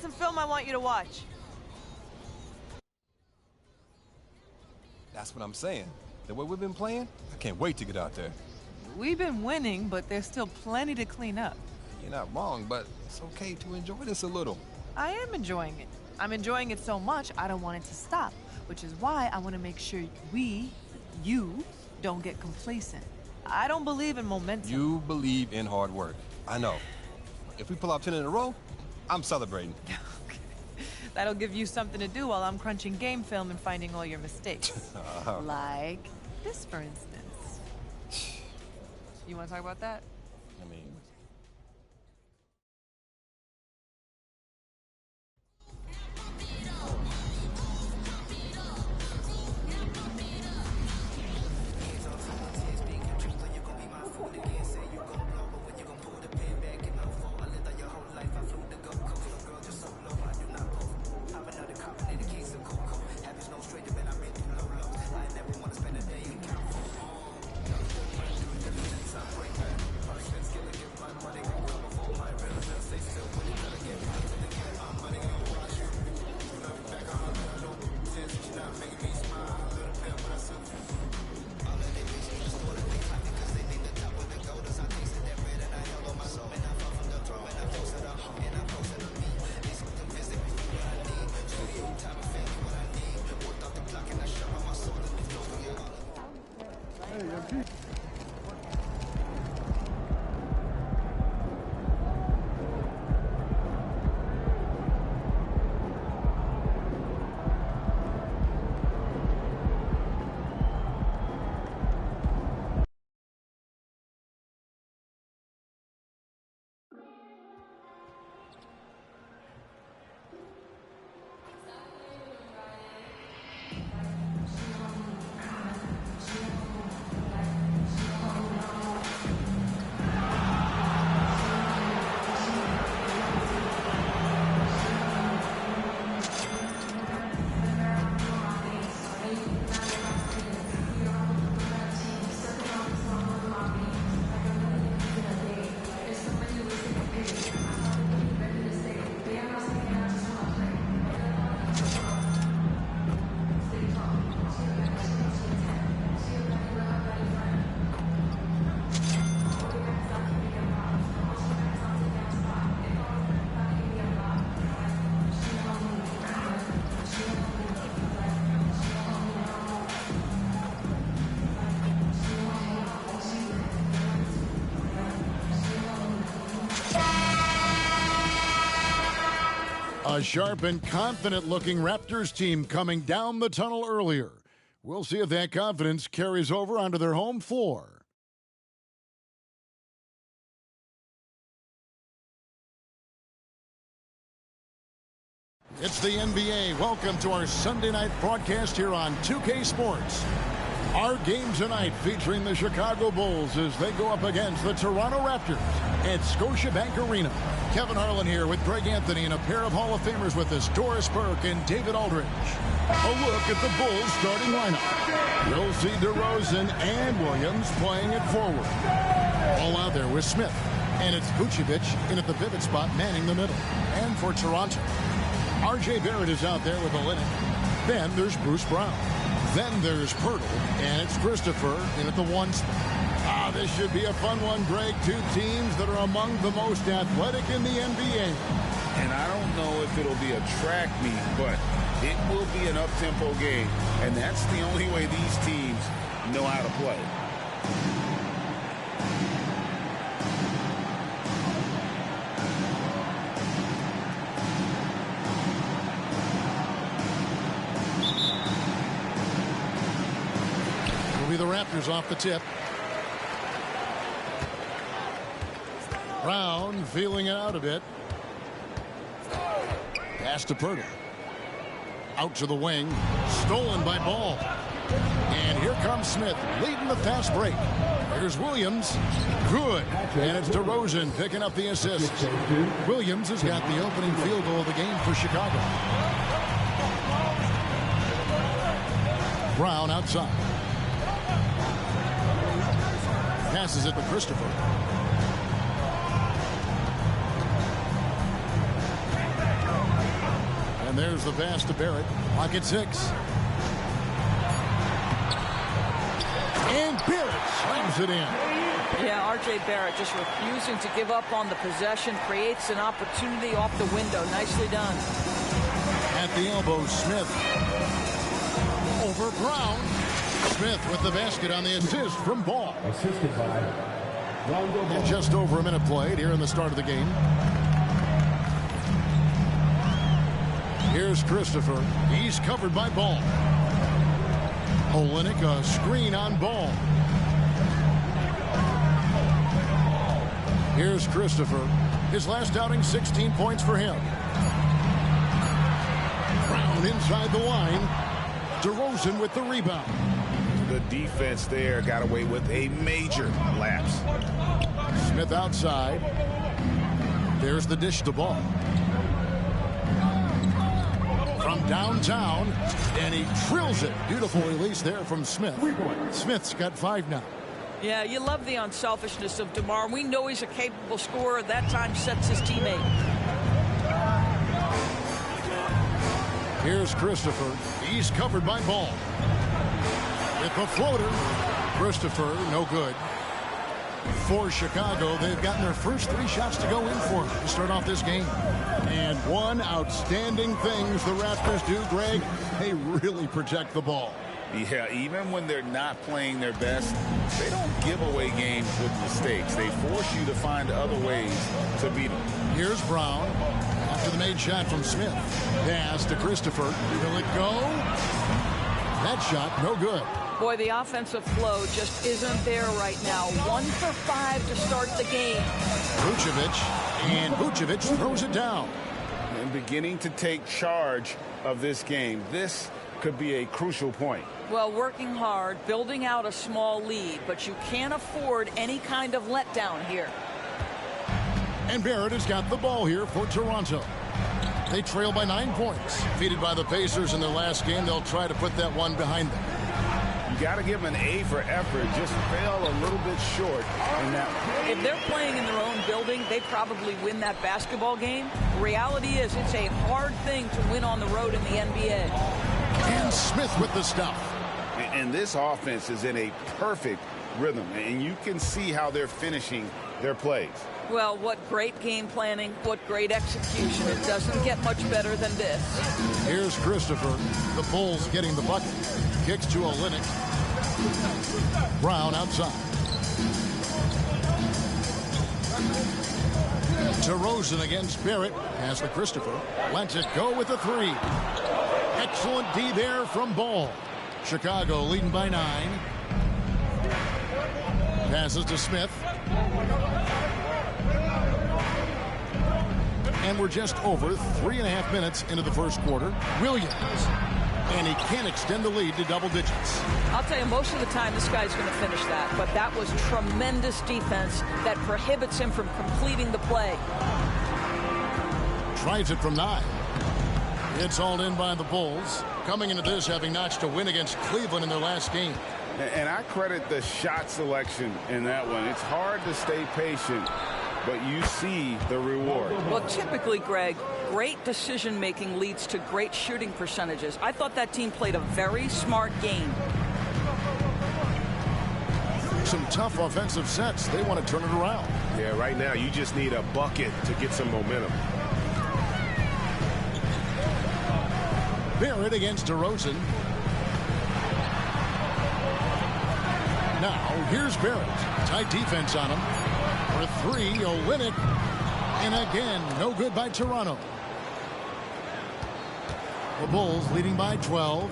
some film I want you to watch. That's what I'm saying. The way we've been playing, I can't wait to get out there. We've been winning, but there's still plenty to clean up. You're not wrong, but it's okay to enjoy this a little. I am enjoying it. I'm enjoying it so much, I don't want it to stop, which is why I want to make sure you, don't get complacent. I don't believe in momentum. You believe in hard work. I know. If we pull out 10 in a row, I'm celebrating. Okay. That'll give you something to do while I'm crunching game film and finding all your mistakes. Like this, for instance. You want to talk about that? I mean... A sharp and confident-looking Raptors team coming down the tunnel earlier. We'll see if that confidence carries over onto their home floor. It's the NBA. Welcome to our Sunday night broadcast here on 2K Sports. Our game tonight featuring the Chicago Bulls as they go up against the Toronto Raptors at Scotiabank Arena. Kevin Harlan here with Greg Anthony and a pair of Hall of Famers with us, Doris Burke and David Aldridge. A look at the Bulls starting lineup. You'll see DeRozan and Williams playing it forward. All out there with Smith. And it's Vucevic in at the pivot spot manning the middle. And for Toronto, R.J. Barrett is out there with Olynyk. Then there's Bruce Brown. Then there's Pirtle, and it's Christopher in at the one spot. This should be a fun one, Greg. Two teams that are among the most athletic in the NBA. And I don't know if it'll be a track meet, but it will be an up-tempo game. And that's the only way these teams know how to play. The Raptors off the tip. Brown feeling it out a bit. Pass to Pirtle. Out to the wing. Stolen by Ball. And here comes Smith leading the fast break. Here's Williams. Good. And it's DeRozan picking up the assist. Williams has got the opening field goal of the game for Chicago. Brown outside. Passes it to Christopher. And there's the pass to Barrett. Clock at 6. And Barrett slams it in. Yeah, R.J. Barrett just refusing to give up on the possession. Creates an opportunity off the window. Nicely done. At the elbow, Smith. Over Brown. Smith with the basket on the assist from Ball. Assisted by Rondo Ball. And just over a minute played here in the start of the game. Here's Christopher. He's covered by Ball. Olynyk, a screen on Ball. Here's Christopher. His last outing, 16 points for him. Brown inside the line. DeRozan with the rebound. The defense there got away with a major lapse. Smith outside. There's the dish to Ball. From downtown, and he drills it. Beautiful release there from Smith. Smith's got 5 now. Yeah, you love the unselfishness of DeMar. We know he's a capable scorer. That time sets his teammate. Here's Christopher. He's covered by Ball. With the floater. Christopher, no good. For Chicago, they've gotten their first 3 shots to go in for to start off this game. And one outstanding things the Raptors do, Greg, they really protect the ball. Yeah, even when they're not playing their best, they don't give away games with mistakes. They force you to find other ways to beat them. Here's Brown. After the made shot from Smith. Pass to Christopher. Will it go? That shot, no good. Boy, the offensive flow just isn't there right now. 1 for 5 to start the game. Vucevic throws it down. And beginning to take charge of this game. This could be a crucial point. Well, working hard, building out a small lead, but you can't afford any kind of letdown here. And Barrett has got the ball here for Toronto. They trail by 9 points. Defeated by the Pacers in their last game, they'll try to put that one behind them. You got to give them an A for effort. Just fell a little bit short in that one. If they're playing in their own building, they probably win that basketball game. Reality is it's a hard thing to win on the road in the NBA. And Smith with the stuff. And this offense is in a perfect rhythm. And you can see how they're finishing their plays. Well, what great game planning, what great execution. It doesn't get much better than this. Here's Christopher. The Bulls getting the bucket. Kicks to Olynyk. Brown outside. DeRozan against Barrett. Pass to Christopher. Lets it go with a 3. Excellent D there from Ball. Chicago leading by 9. Passes to Smith. And we're just over 3.5 minutes into the first quarter. Williams. And he can't extend the lead to double digits. I'll tell you, most of the time this guy's going to finish that. But that was tremendous defense that prohibits him from completing the play. Tries it from 9. It's hauled in by the Bulls. Coming into this having notched a win against Cleveland in their last game. And I credit the shot selection in that one. It's hard to stay patient, but you see the reward. Well, typically, Greg, great decision-making leads to great shooting percentages. I thought that team played a very smart game. Some tough offensive sets. They want to turn it around. Yeah, right now you just need a bucket to get some momentum. Barrett against DeRozan. Now, here's Barrett. Tight defense on him. For 3, Olynyk. And again, no good by Toronto. The Bulls leading by 12.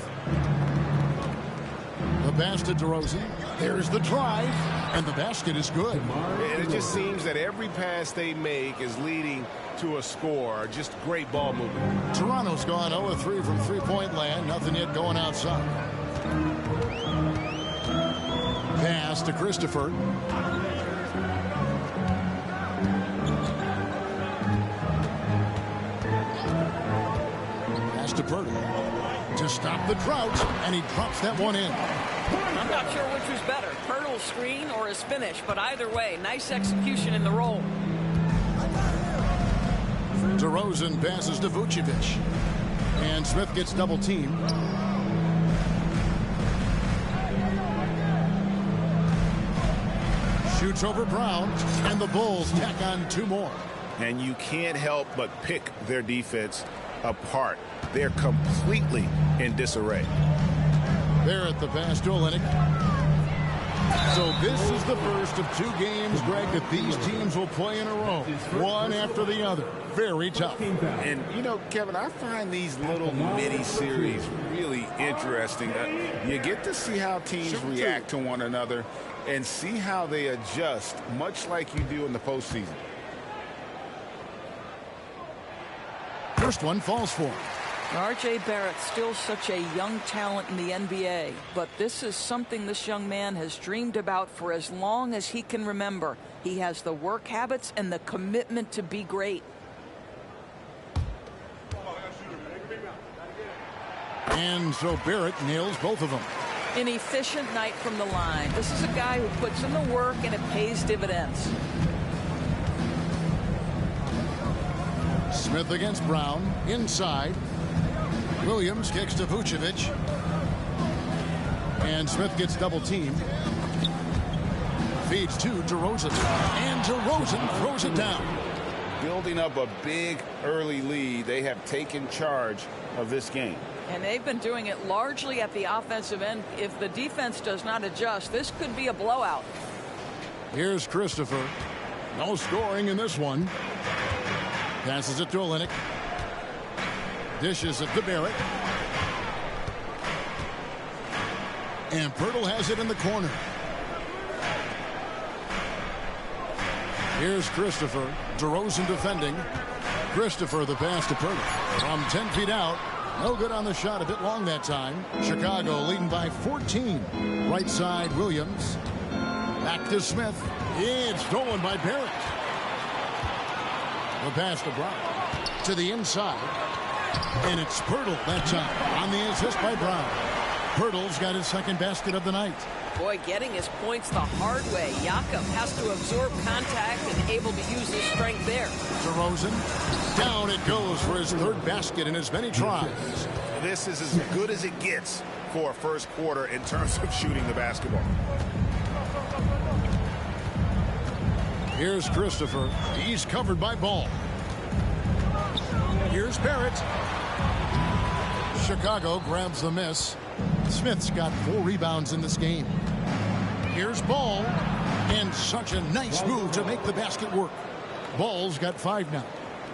The pass to DeRozan. There's the drive. And the basket is good. And it just seems that every pass they make is leading to a score. Just great ball movement. Toronto's gone 0-3 from three-point land. Nothing yet going outside. Pass to Christopher. Pass to Purdy. To stop the drought, and he drops that one in. I'm not sure which was better, Pirtle's screen or his finish, but either way, nice execution in the roll. DeRozan passes to Vucevic. And Smith gets double teamed. Shoots over Brown, and the Bulls tack on 2 more. And you can't help but pick their defense apart. They're completely in disarray. There at the pass to Olynyk. So this is the first of 2 games, Greg, that these teams will play in a row, one after the other. Very tough. And, you know, Kevin, I find these little mini-series really interesting. You get to see how teams react to one another and see how they adjust, much like you do in the postseason. First one falls for him. R.J. Barrett, still such a young talent in the NBA, but this is something this young man has dreamed about for as long as he can remember. He has the work habits and the commitment to be great. And so Barrett nails both of them. An efficient night from the line. This is a guy who puts in the work and it pays dividends. Smith against Brown. Inside. Williams kicks to Vucevic. And Smith gets double teamed. Feeds to DeRozan. And DeRozan throws it down. Building up a big early lead, they have taken charge of this game. And they've been doing it largely at the offensive end. If the defense does not adjust, this could be a blowout. Here's Christopher. No scoring in this one. Passes it to Olynyk. Dishes it to Barrett. And Pirtle has it in the corner. Here's Christopher. DeRozan defending. Christopher the pass to Pirtle. From 10 feet out. No good on the shot. A bit long that time. Chicago leading by 14. Right side Williams. Back to Smith. It's stolen by Barrett. The pass to Brown. To the inside. And it's Pirtle that time on the assist by Brown. Pirtle's got his second basket of the night. Boy, getting his points the hard way. Jakob has to absorb contact and able to use his strength there. DeRozan. Down it goes for his 3rd basket in as many tries. This is as good as it gets for a first quarter in terms of shooting the basketball. Here's Christopher. He's covered by Ball. Here's Barrett. Chicago grabs the miss. Smith's got 4 rebounds in this game. Here's Ball. And such a nice move to make the basket work. Ball's got 5 now.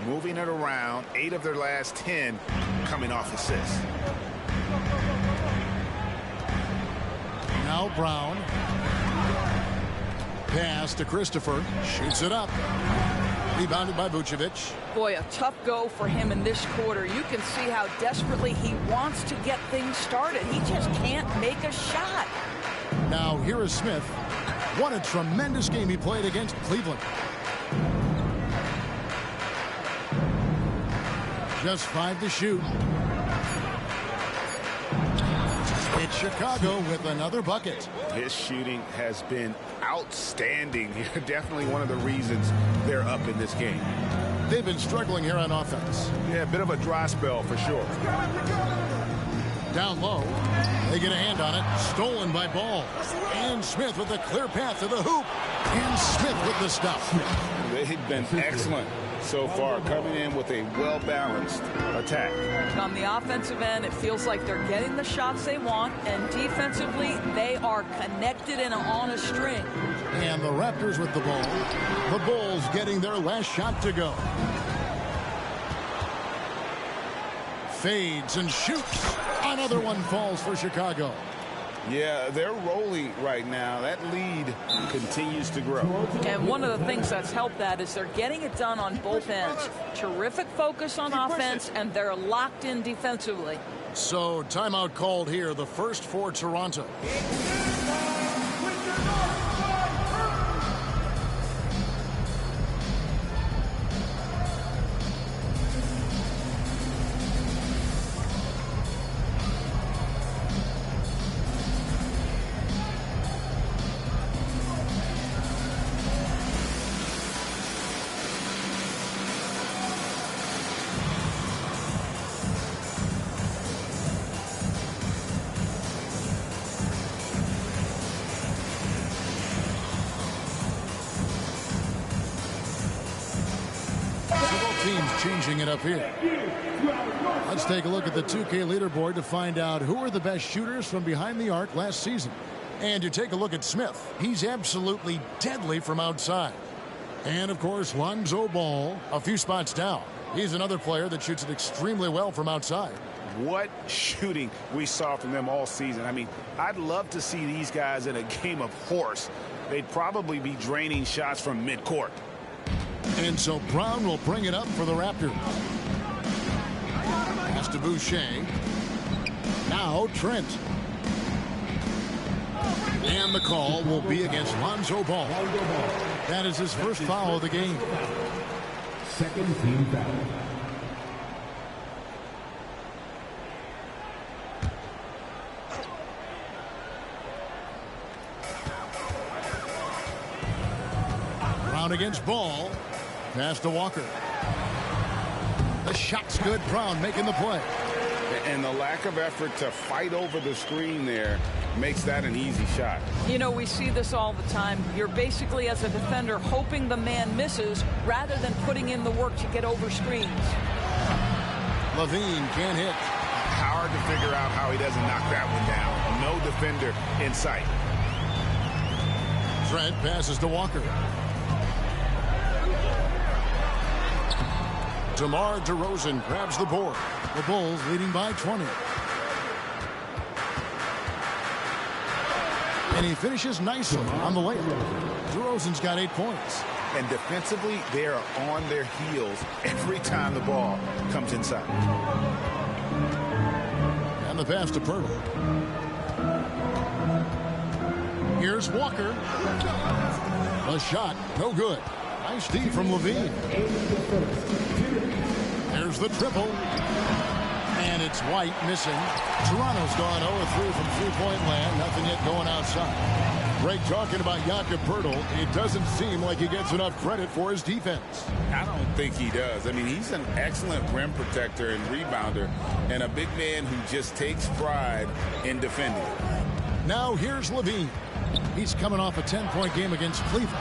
Moving it around, 8 of their last 10 coming off assists. Now Brown. Pass to Christopher. Shoots it up. Rebounded by Vucevic. Boy, a tough go for him in this quarter. You can see how desperately he wants to get things started. He just can't make a shot. Now here is Smith. What a tremendous game he played against Cleveland. Just 5 to shoot. It's Chicago with another bucket. His shooting has been outstanding. Definitely one of the reasons they're up in this game. They've been struggling here on offense. Yeah, a bit of a dry spell for sure. Down low. They get a hand on it. Stolen by Ball. And Smith with a clear path to the hoop. And Smith with the stuff. They've been excellent so far, coming in with a well-balanced attack. On the offensive end, it feels like they're getting the shots they want, and defensively, they are connected and on a string. And the Raptors with the ball. The Bulls getting their last shot to go. Fades and shoots. Another one falls for Chicago. Yeah, they're rolling right now. That lead continues to grow. And one of the things that's helped that is they're getting it done on both ends. Terrific focus on offense, and they're locked in defensively. So timeout called here, the first for Toronto. who's changing it up here. Let's take a look at the 2K leaderboard to find out who are the best shooters from behind the arc last season. And you take a look at Smith. He's absolutely deadly from outside. And, of course, Lonzo Ball, a few spots down. He's another player that shoots it extremely well from outside. What shooting we saw from them all season. I mean, I'd love to see these guys in a game of horse. They'd probably be draining shots from midcourt. And so Brown will bring it up for the Raptors. Pass to Boucher. Now Trent. And the call will be against Lonzo Ball. That is his first foul of the game. Second team foul. Brown against Ball. Pass to Walker. The shot's good. Brown making the play. And the lack of effort to fight over the screen there makes that an easy shot. You know, we see this all the time. You're basically, as a defender, hoping the man misses rather than putting in the work to get over screens. Levine can't hit. Hard to figure out how he doesn't knock that one down. No defender in sight. Trent passes to Walker. DeMar DeRozan grabs the board. The Bulls leading by 20. And he finishes nicely on the layup. DeRozan's got 8 points. And defensively, they are on their heels every time the ball comes inside. And the pass to Pirtle. Here's Walker. The shot, no good. Nice D from Levine. There's the triple. And it's White missing. Toronto's gone 0-3 from three-point land. Nothing yet going outside. Greg talking about Jakob Pirtle. It doesn't seem like he gets enough credit for his defense. I don't think he does. I mean, he's an excellent rim protector and rebounder, and a big man who just takes pride in defending. Now here's Levine. He's coming off a 10-point game against Cleveland.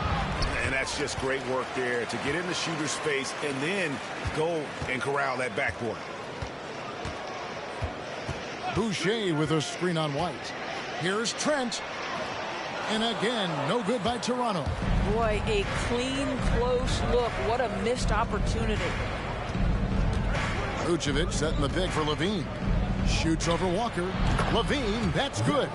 And that's just great work there to get in the shooter's space and then go and corral that backboard. Boucher with a screen on White. Here's Trent. And again, no good by Toronto. Boy, a clean, close look. What a missed opportunity. Vucevic setting the pick for Levine. Shoots over Walker. Levine, that's good.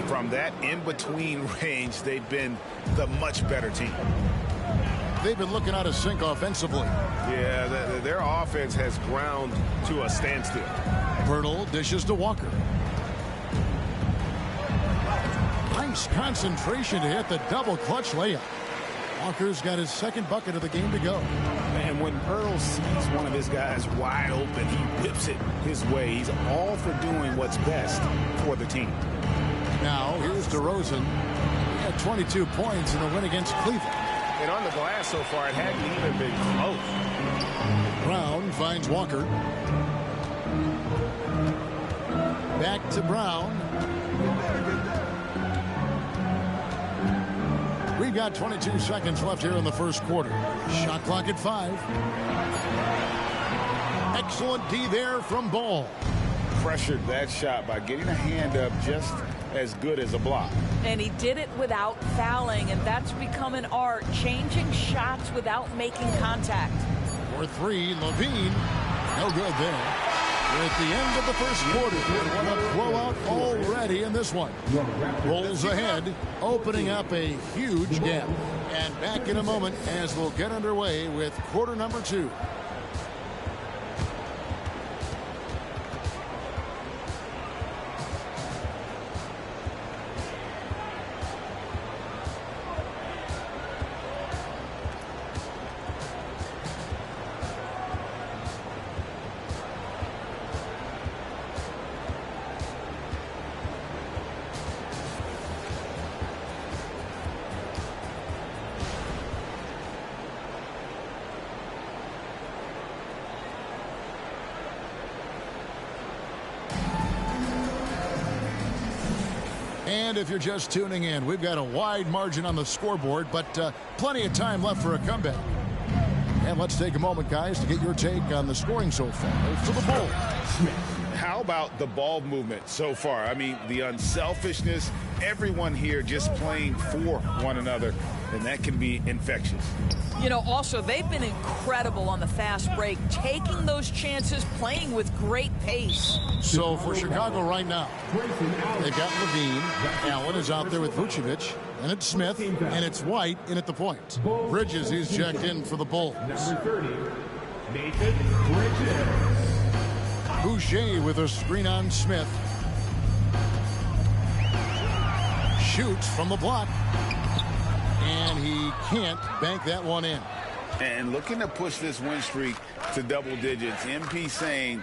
From that in-between range, they've been the much better team. They've been looking out of sync offensively. Yeah, their offense has ground to a standstill. Pirtle dishes to Walker. Nice concentration to hit the double clutch layup. Walker's got his second bucket of the game to go. And when Pirtle sees one of his guys wide open, he whips it his way. He's all for doing what's best for the team. Now, here's DeRozan. He had 22 points in the win against Cleveland. And on the glass so far, it hadn't even been close. Brown finds Walker. Back to Brown. We've got 22 seconds left here in the first quarter. Shot clock at 5. Excellent D there from Ball. Pressured that shot by getting a hand up just as good as a block. And he did it without fouling, and that's become an art, changing shots without making contact. For 3, Levine. No good there. We're at the end of the first quarter. What a blowout already in this one. Bulls ahead, opening up a huge gap. And back in a moment as we'll get underway with quarter number 2. And if you're just tuning in, we've got a wide margin on the scoreboard, but plenty of time left for a comeback. And let's take a moment, guys, to get your take on the scoring so far for the Bulls. How about the ball movement so far? I mean, the unselfishness, everyone here just playing for one another, and that can be infectious. You know, also, they've been incredible on the fast break, taking those chances, playing with great pace. So for Chicago right now, they've got Levine. Allen is out there with Vucevic. And it's Smith, and it's White in at the point. Bridges is checked in for the Bulls. Number 30, Nathan Bridges. Boucher with a screen on Smith. Shoots from the block. And he can't bank that one in. And looking to push this win streak to double digits. MP saying,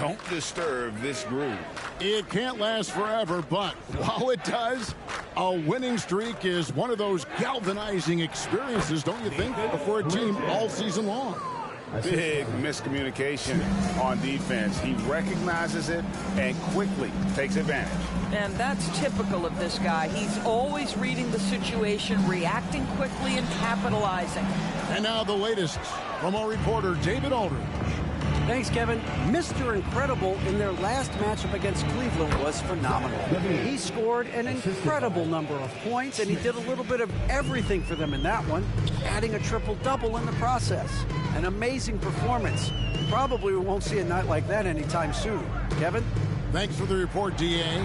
don't disturb this groove. It can't last forever, but while it does, a winning streak is one of those galvanizing experiences, don't you think, for a team all season long? Big miscommunication on defense. He recognizes it and quickly takes advantage. And that's typical of this guy. He's always reading the situation, reacting quickly, and capitalizing. And now the latest from our reporter, David Aldridge. Thanks, Kevin. Mr. Incredible in their last matchup against Cleveland was phenomenal. He scored an incredible number of points, and he did a little bit of everything for them in that one, adding a triple-double in the process. An amazing performance. Probably we won't see a night like that anytime soon. Kevin? Thanks for the report, D.A.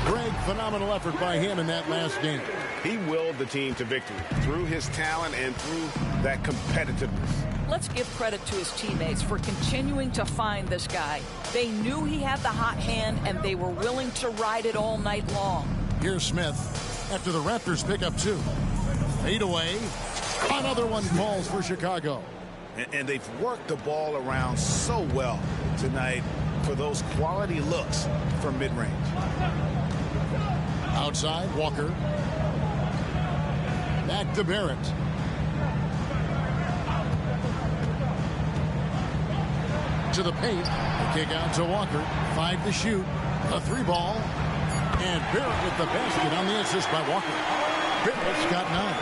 Greg, phenomenal effort by him in that last game. He willed the team to victory through his talent and through that competitiveness. Let's give credit to his teammates for continuing to find this guy. They knew he had the hot hand, and they were willing to ride it all night long. Here's Smith after the Raptors pick up two. Fade away. Another one falls for Chicago. And they've worked the ball around so well tonight for those quality looks from mid-range. Outside, Walker. Back to Barrett. To the paint. The kick out to Walker. 5 to shoot. A 3-ball. And Barrett with the basket on the assist by Walker. Barrett's got 9.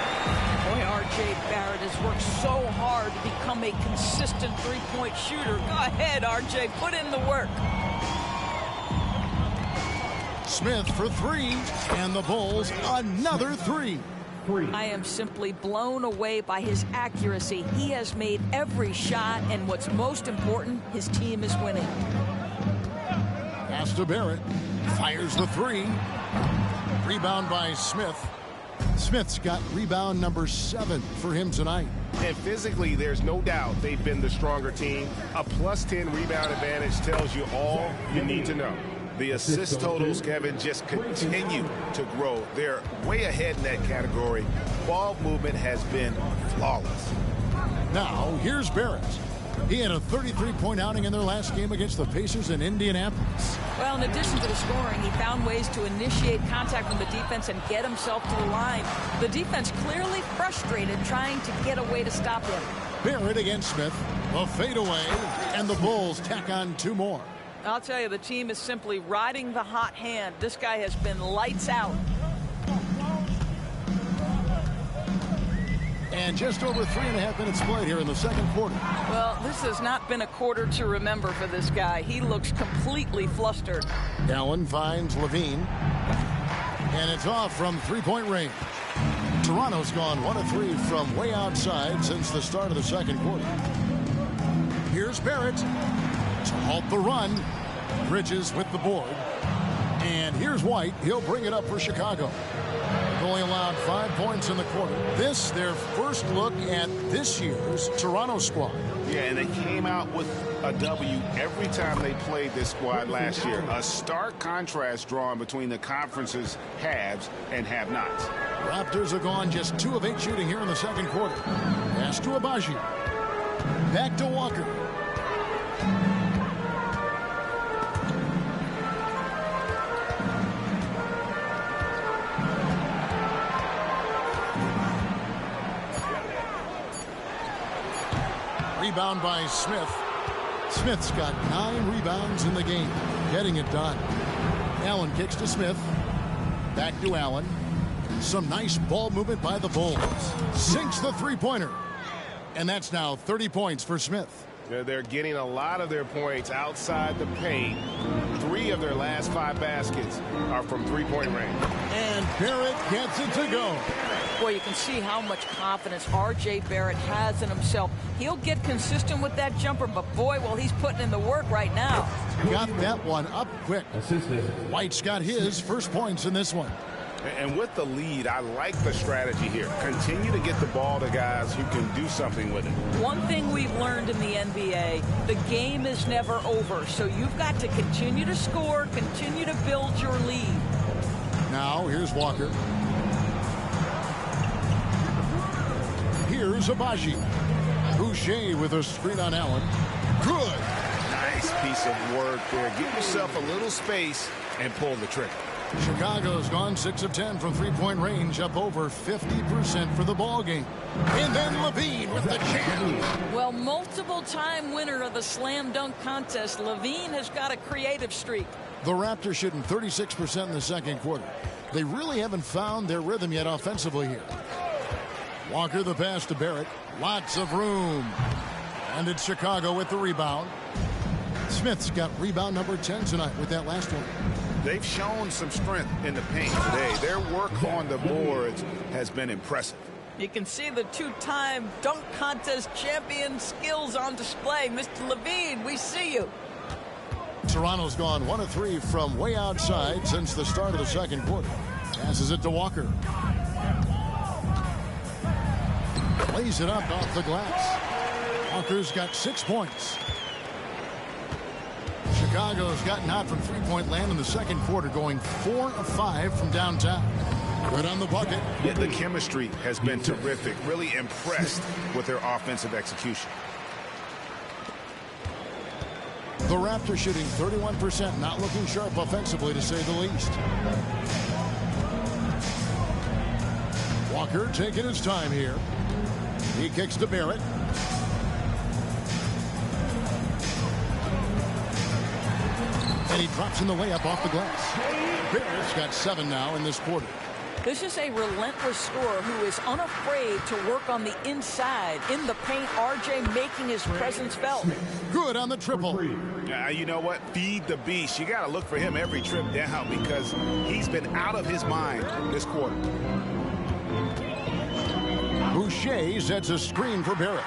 Boy, R.J. Barrett has worked so hard to become a consistent three-point shooter. Go ahead, R.J., put in the work. Smith for 3. And the Bulls another 3. I am simply blown away by his accuracy. He has made every shot, and what's most important, his team is winning. Pass to Barrett. Fires the 3. Rebound by Smith. Smith's got rebound number 7 for him tonight. And physically, there's no doubt they've been the stronger team. A +10 rebound advantage tells you all you need to know. The assist totals, Kevin, just continue to grow. They're way ahead in that category. Ball movement has been flawless. Now, here's Barrett. He had a 33-point outing in their last game against the Pacers in Indianapolis. Well, in addition to the scoring, he found ways to initiate contact with the defense and get himself to the line. The defense clearly frustrated, trying to get a way to stop him. Barrett against Smith. A fadeaway, and the Bulls tack on 2 more. I'll tell you, the team is simply riding the hot hand. This guy has been lights out. And just over 3.5 minutes played here in the second quarter. Well, this has not been a quarter to remember for this guy. He looks completely flustered. Allen finds Levine. And it's off from 3-point range. Toronto's gone 1 of 3 from way outside since the start of the second quarter. Here's Barrett to halt the run. Bridges with the board. And here's White. He'll bring it up for Chicago. They've only allowed 5 points in the quarter. This, their first look at this year's Toronto squad. Yeah, and they came out with a W every time they played this squad last year. A stark contrast drawn between the conference's haves and have-nots. Raptors have gone just 2 of 8 shooting here in the second quarter. Pass to Abaji. Back to Walker. Rebound by Smith. Smith's got 9 rebounds in the game. Getting it done. Allen kicks to Smith. Back to Allen. Some nice ball movement by the Bulls. Sinks the 3-pointer. And that's now 30 points for Smith. They're getting a lot of their points outside the paint. 3 of their last 5 baskets are from three-point range. And Barrett gets it to go. Boy, you can see how much confidence R.J. Barrett has in himself. He'll get consistent with that jumper, but boy, well, he's putting in the work right now. Got that one up quick. White's got his first points in this one. And with the lead, I like the strategy here. Continue to get the ball to guys who can do something with it. One thing we've learned in the NBA, the game is never over. So you've got to continue to score, continue to build your lead. Now, here's Walker. Here's Abaji. Boucher with a screen on Allen. Good. Nice piece of work there. Give yourself a little space and pull the trigger. Chicago's gone 6 of 10 from three-point range, up over 50% for the ball game. And then Levine with the jam. Well, multiple-time winner of the slam dunk contest, Levine has got a creative streak. The Raptors shooting 36% in the second quarter. They really haven't found their rhythm yet offensively here. Walker the pass to Barrett. Lots of room. And it's Chicago with the rebound. Smith's got rebound number 10 tonight with that last one. They've shown some strength in the paint today. Their work on the boards has been impressive. You can see the 2-time dunk contest champion skills on display. Mr. Levine, we see you. Toronto's gone 1 of 3 from way outside since the start of the second quarter. Passes it to Walker. Lays it up off the glass. Walker's got 6 points. Chicago's gotten out from three-point land in the second quarter, going 4 of 5 from downtown. Good on the bucket. Yeah, the chemistry has been terrific. Really impressed with their offensive execution. The Raptors shooting 31%, not looking sharp offensively, to say the least. Walker taking his time here. He kicks to Barrett. And he drops in the layup off the glass. Barrett's got 7 now in this quarter. This is a relentless scorer who is unafraid to work on the inside. In the paint, R.J. making his presence felt. Good on the triple. You know what? Feed the beast. You got to look for him every trip down because he's been out of his mind this quarter. Boucher sets a screen for Barrett.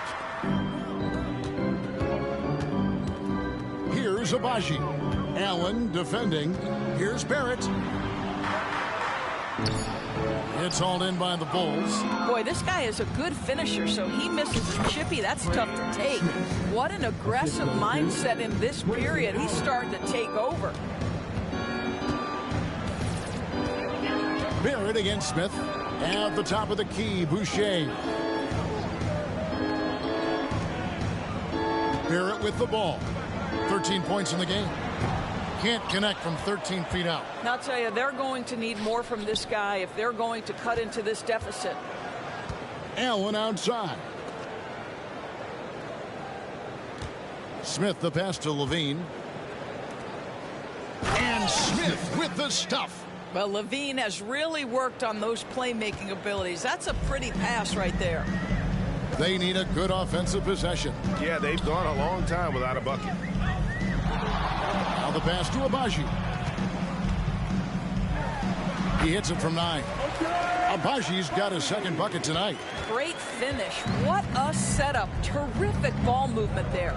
Here's Abaji. Allen defending. Here's Barrett. It's hauled in by the Bulls. Boy, this guy is a good finisher, so he misses a chippy. That's tough to take. What an aggressive mindset in this period. He's starting to take over. Barrett against Smith. At the top of the key, Boucher. Barrett with the ball. 13 points in the game. Can't connect from 13 feet out. Now, I'll tell you, they're going to need more from this guy if they're going to cut into this deficit. Allen outside. Smith the pass to Levine. And Smith with the stuff. Well, Levine has really worked on those playmaking abilities. That's a pretty pass right there. They need a good offensive possession. Yeah, they've gone a long time without a bucket. Now the pass to Abaji. He hits it from 9. Abaji's got his second bucket tonight. Great finish. What a setup. Terrific ball movement there.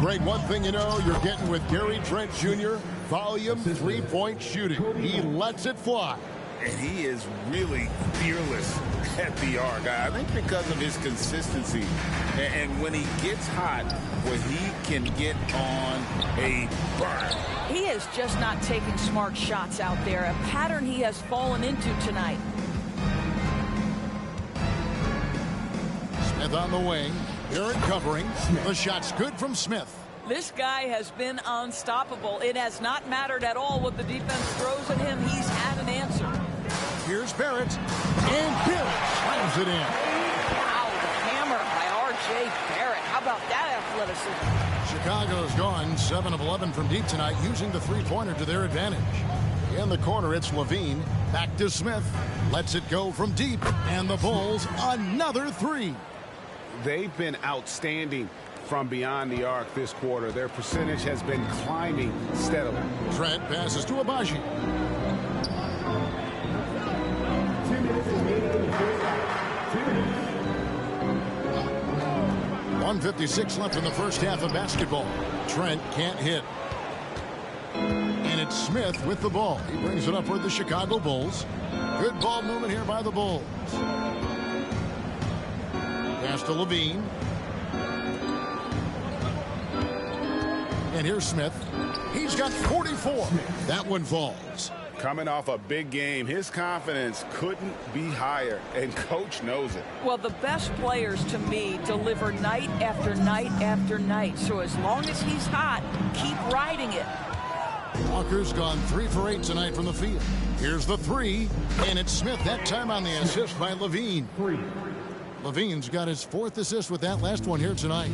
Greg, one thing you know you're getting with Gary Trent Jr., volume three-point shooting. He lets it fly. And he is really fearless at the arc. I think because of his consistency. And when he gets hot, where he can get on a burn. He is just not taking smart shots out there. A pattern he has fallen into tonight. Smith on the wing. Barrett covering. The shot's good from Smith. This guy has been unstoppable. It has not mattered at all what the defense throws at him. He's had an answer. Here's Barrett. And Barrett slams it in. Wow, the hammer by R.J. Barrett. How about that athleticism? Chicago's gone 7 of 11 from deep tonight, using the three-pointer to their advantage. In the corner, it's Levine. Back to Smith. Lets it go from deep. And the Bulls, another 3. they've been outstanding from beyond the arc this quarter. Their percentage has been climbing steadily. Trent passes to Abaji. 1:56 left in the first half of basketball. Trent can't hit. And it's Smith with the ball. He brings it up for the Chicago Bulls. Good ball movement here by the Bulls. Pass to Levine. And here's Smith. He's got 44. That one falls. Coming off a big game, his confidence couldn't be higher, and coach knows it. Well, the best players to me deliver night after night after night. So as long as he's hot, keep riding it. Walker's gone 3 for 8 tonight from the field. Here's the three, and it's Smith that time on the assist by Levine. Levine's got his 4th assist with that last one here tonight.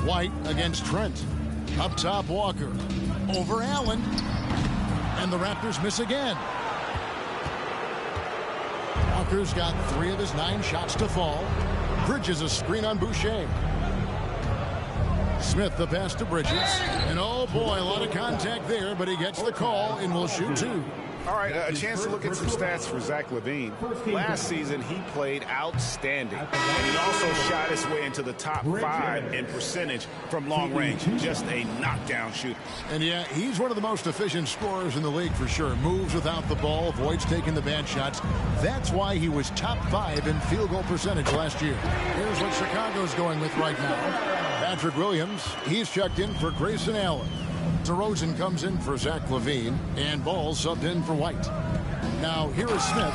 White against Trent. Up top, Walker. Over Allen. And the Raptors miss again. Walker's got 3 of his 9 shots to fall. Bridges a screen on Boucher. Smith the pass to Bridges. And oh boy, a lot of contact there, but he gets the call and will shoot 2. All right, a chance to look at some stats for Zach LaVine. Last season, he played outstanding. And he also shot his way into the top 5 in percentage from long range. Just a knockdown shooter. And yeah, he's one of the most efficient scorers in the league for sure. Moves without the ball, avoids taking the bad shots. That's why he was top 5 in field goal percentage last year. Here's what Chicago's going with right now. Patrick Williams, he's checked in for Grayson Allen. DeRozan comes in for Zach LaVine, and Ball subbed in for White. Now here is Smith.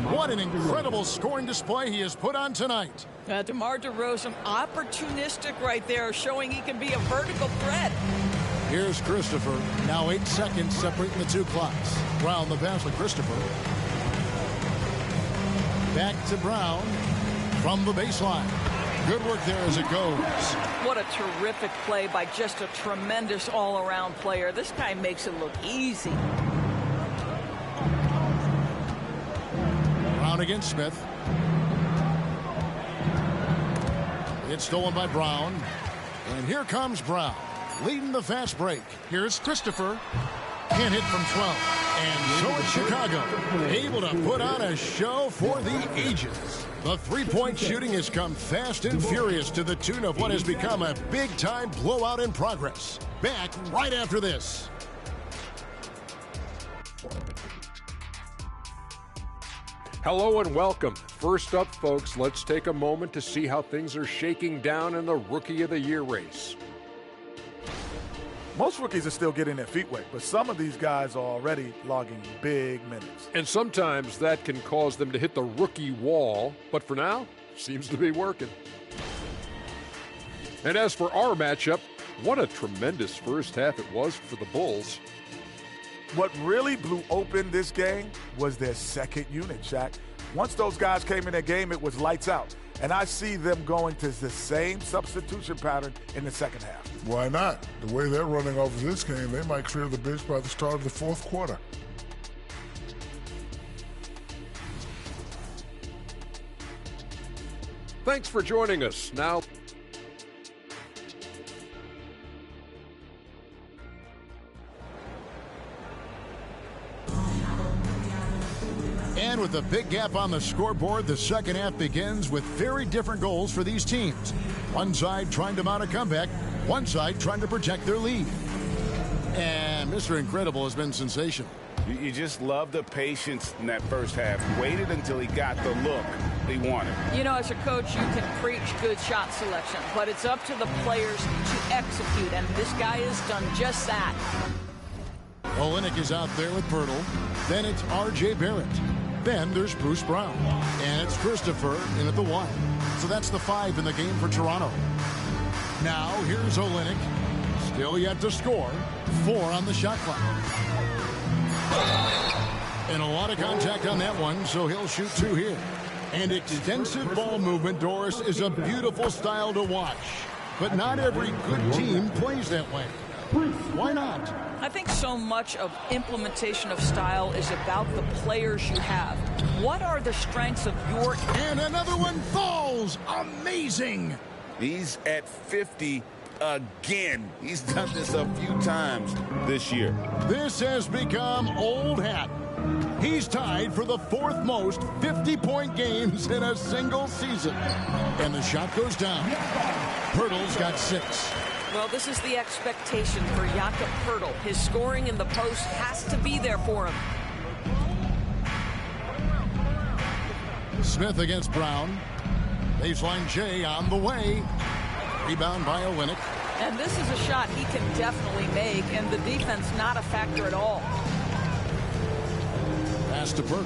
What an incredible scoring display he has put on tonight. DeMar DeRozan, opportunistic right there, showing he can be a vertical threat. Here's Christopher. Now 8 seconds separating the 2 clocks. Brown the pass to Christopher. Back to Brown from the baseline. Good work there as it goes. What a terrific play by just a tremendous all-around player. This guy makes it look easy. Brown against Smith. It's stolen by Brown. And here comes Brown, leading the fast break. Here's Christopher. Can't hit from 12. And so it's Chicago, able to put on a show for the ages. The three-point shooting has come fast and furious to the tune of what has become a big-time blowout in progress. Back right after this. Hello and welcome. First up, folks, let's take a moment to see how things are shaking down in the Rookie of the Year race. Most rookies are still getting their feet wet, but some of these guys are already logging big minutes. And sometimes that can cause them to hit the rookie wall, but for now, seems to be working. And as for our matchup, what a tremendous first half it was for the Bulls. What really blew open this game was their second unit, Shaq. Once those guys came in their game, it was lights out. And I see them going to the same substitution pattern in the second half. Why not? The way they're running off of this game, they might clear the bench by the start of the 4th quarter. Thanks for joining us. Now, And with a big gap on the scoreboard, the second half begins with very different goals for these teams. One side trying to mount a comeback, one side trying to protect their lead. And Mr. Incredible has been sensational. You just love the patience in that first half. Waited until he got the look he wanted. You know, as a coach, you can preach good shot selection, but it's up to the players to execute, and this guy has done just that. Olenek is out there with Pirtle. Then it's R.J. Barrett. Then there's Bruce Brown. And it's Christopher in at the 1. So that's the 5 in the game for Toronto. Now here's Olenek. Still yet to score. 4 on the shot clock. And a lot of contact on that one, so he'll shoot 2 here. And extensive ball movement, Doris, is a beautiful style to watch. But not every good team plays that way. Why not? I think so much of implementation of style is about the players you have. What are the strengths of your... And another one falls. Amazing. He's at 50 again. He's done this a few times this year. This has become old hat. He's tied for the 4th most 50-point games in a single season. And the shot goes down. Pirtle's got 6. Well, this is the expectation for Jakob Pirtle. His scoring in the post has to be there for him. Smith against Brown. Baseline J on the way. Rebound by Olynyk. And this is a shot he can definitely make, and the defense not a factor at all. Pass to Pirtle.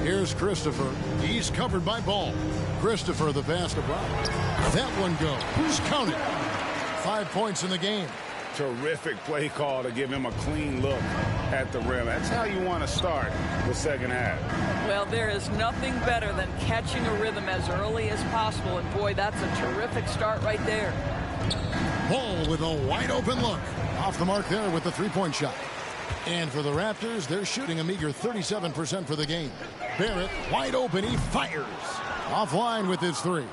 Here's Christopher. He's covered by Ball. Christopher the pass to Brown. That one goes. Count it. 5 points in the game. Terrific play call to give him a clean look at the rim. That's how you want to start the second half. Well, there is nothing better than catching a rhythm as early as possible. And boy, that's a terrific start right there. Ball with a wide open look. Off the mark there with the 3-point shot. And for the Raptors, they're shooting a meager 37% for the game. Barrett wide open. He fires. Offline with his 3.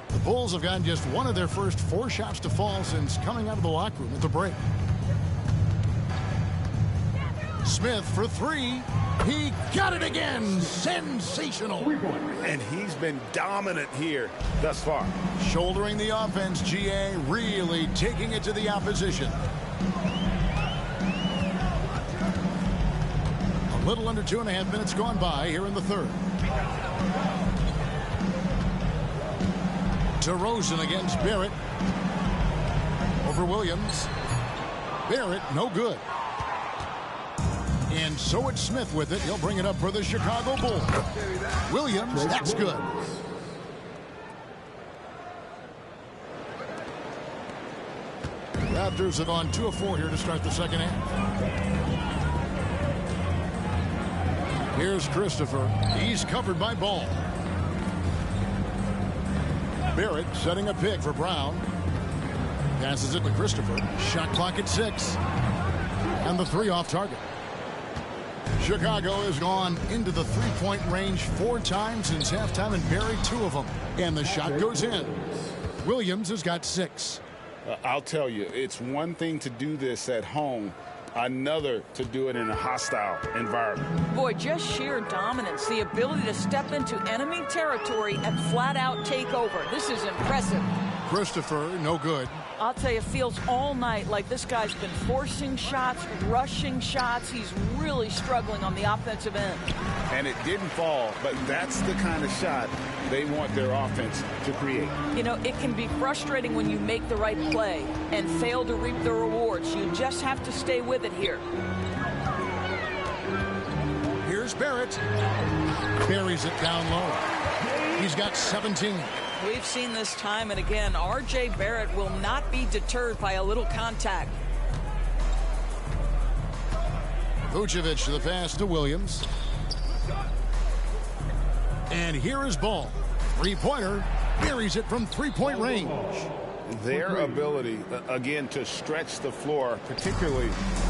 The Bulls have gotten just one of their first 4 shots to fall since coming out of the locker room at the break. Smith for 3. He got it again. Sensational. And he's been dominant here thus far. Shouldering the offense, GA really taking it to the opposition. A little under 2.5 minutes gone by here in the third. DeRozan against Barrett. Over Williams. Barrett, no good. And so it's Smith with it. He'll bring it up for the Chicago Bulls. Williams, that's good. Raptors have gone 2 of 4 here to start the second half. Here's Christopher. He's covered by Ball. Barrett setting a pick for Brown. Passes it to Christopher. Shot clock at 6. And the 3 off target. Chicago has gone into the 3-point range 4 times since halftime and buried 2 of them. And the shot goes in. Williams has got 6. I'll tell you, it's one thing to do this at home, another to do it in a hostile environment. Boy, just sheer dominance, the ability to step into enemy territory and flat out take over. This is impressive. Christopher, no good. I'll tell you, it feels all night like this guy's been forcing shots, rushing shots. He's really struggling on the offensive end. And it didn't fall, but that's the kind of shot they want their offense to create. You know, it can be frustrating when you make the right play and fail to reap the rewards. You just have to stay with it here. Here's Barrett. Buries it down low. He's got 17. We've seen this time and again. R.J. Barrett will not be deterred by a little contact. Vucevic to the pass to Williams. And here is Ball. 3-pointer. Buries it from 3-point range. Their ability, again, to stretch the floor, particularly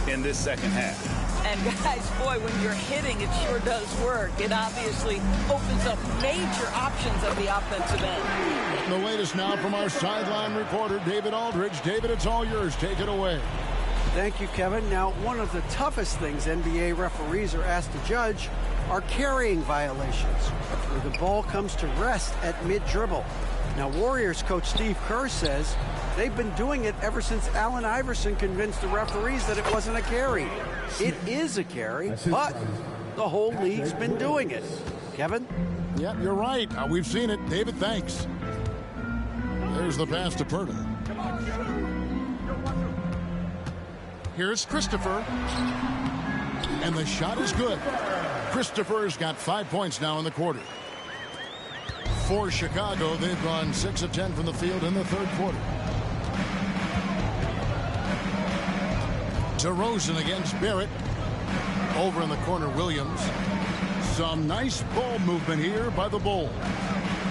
in this second half. And guys, boy, when you're hitting, it sure does work. It obviously opens up major options at the offensive end. The latest now from our sideline reporter, David Aldridge. David, it's all yours. Take it away. Thank you, Kevin. Now, one of the toughest things NBA referees are asked to judge are carrying violations, where the ball comes to rest at mid-dribble. Now, Warriors coach Steve Kerr says they've been doing it ever since Allen Iverson convinced the referees that it wasn't a carry. It is a carry, but the whole league's been doing it. Kevin? Yep, you're right. We've seen it. David, thanks. There's the pass to Pirtle. Here's Christopher. And the shot is good. Christopher's got 5 points now in the quarter. For Chicago, they've gone 6 of 10 from the field in the third quarter. DeRozan against Barrett. Over in the corner, Williams. Some nice ball movement here by the Bulls.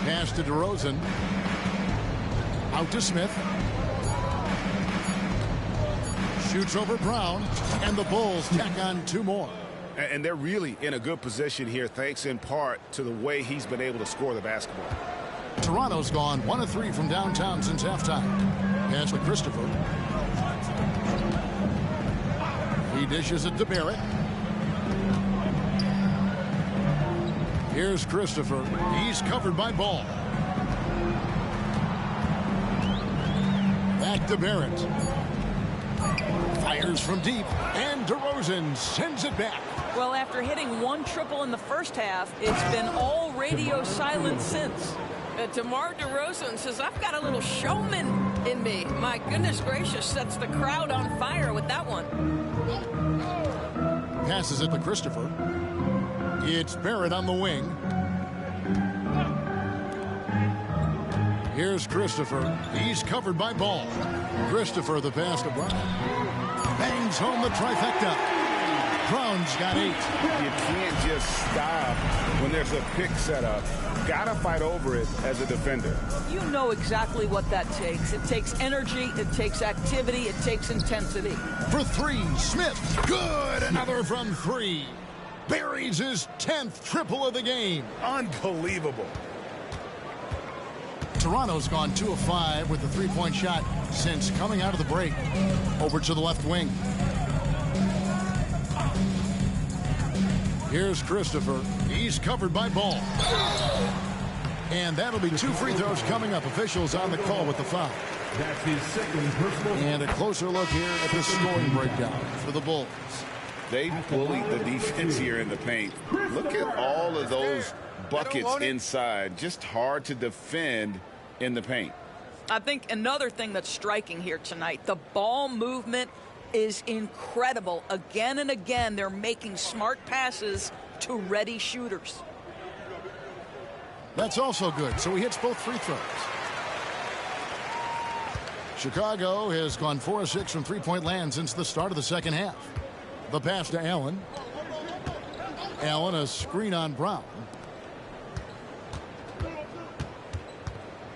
Pass to DeRozan. Out to Smith. Shoots over Brown, and the Bulls tack on 2 more. And they're really in a good position here, thanks in part to the way he's been able to score the basketball. Toronto's gone 1 of 3 from downtown since halftime. Pass to Christopher. He dishes it to Barrett. Here's Christopher. He's covered by Ball. Back to Barrett. Fires from deep, and DeRozan sends it back. Well, after hitting 1 triple in the first half, it's been all radio silence since. DeMar DeRozan says, I've got a little showman in me. My goodness gracious, sets the crowd on fire with that one. Passes it to Christopher. It's Barrett on the wing. Here's Christopher. He's covered by Ball. Christopher, the pass to Brown. Bangs home the trifecta. Brown's got 8. You can't just stop when there's a pick set up. Gotta fight over it as a defender. You know exactly what that takes. It takes energy, it takes activity, it takes intensity. For 3, Smith. Good. Another from 3. Buries his 10th triple of the game. Unbelievable. Toronto's gone 2 of 5 with the 3-point shot since coming out of the break. Over to the left wing. Here's Christopher. He's covered by Ball. And that'll be 2 free throws coming up. Officials on the call with the foul. That's his second personal. And a closer look here at the scoring breakdown for the Bulls. They bullied the defense here in the paint. Look at all of those buckets inside. Just hard to defend in the paint. I think another thing that's striking here tonight, the ball movement is incredible. Again and again, they're making smart passes to ready shooters. That's also good. So he hits both free throws. Chicago has gone 4 of 6 from 3-point land since the start of the second half. The pass to Allen. Allen, a screen on Brown.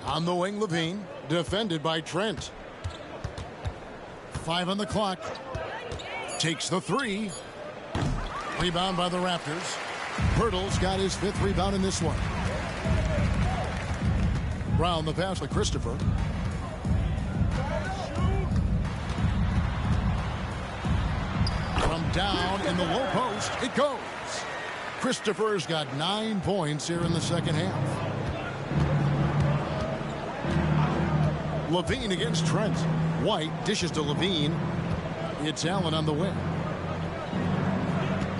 On the wing, Levine, defended by Trent. 5 on the clock. Takes the 3. Rebound by the Raptors. Pirtle's got his 5th rebound in this one. Brown, the pass to Christopher. From down in the low post, it goes. Christopher's got 9 points here in the second half. Levine against Trent. White dishes to Levine. It's Allen on the wing.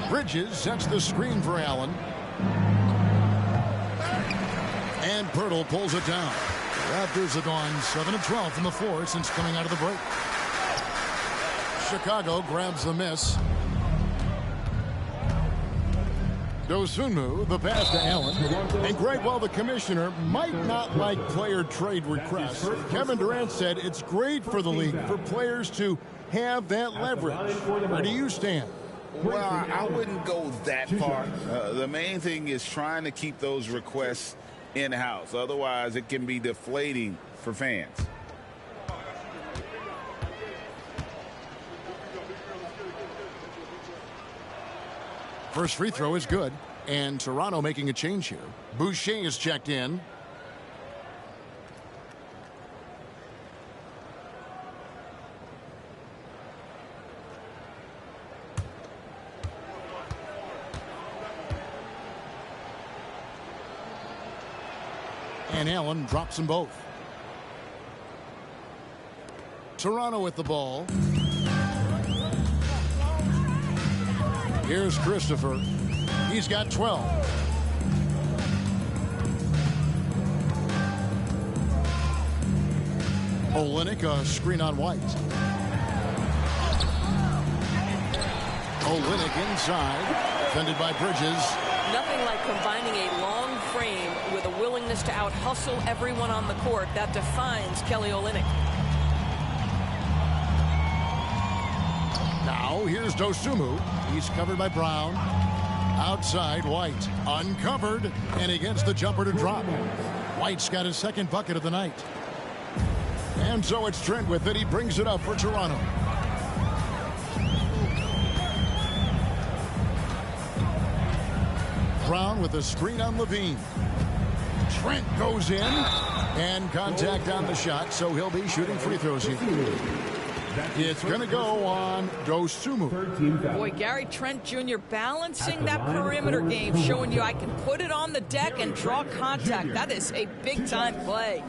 Bridges sets the screen for Allen. And Pirtle pulls it down. The Raptors have gone 7 of 12 from the floor since coming out of the break. Chicago grabs the miss. Dosunmu, the pass to Allen. And Greg, while the commissioner might not like player trade requests, Kevin Durant said it's great for the league for players to have that leverage. Where do you stand? Well, I wouldn't go that far. The main thing is trying to keep those requests in-house. Otherwise, it can be deflating for fans. First free throw is good. And Toronto making a change here. Boucher is checked in. And Allen drops them both. Toronto with the ball. Here's Christopher. He's got 12. Olynyk, a screen on White. Olynyk inside, defended by Bridges. Nothing like combining a long frame with a willingness to out-hustle everyone on the court. That defines Kelly Olynyk. Now here's Dosunmu. He's covered by Brown. Outside, White. Uncovered. And against the jumper to drop. White's got his second bucket of the night. And so it's Trent with it. He brings it up for Toronto. Brown with a screen on Levine. Trent goes in, and contact on the shot, so he'll be shooting free throws here. It's going to go on Dosunmu. Boy, Gary Trent Jr. balancing that perimeter game, showing you I can put it on the deck and draw contact. That is a big-time play.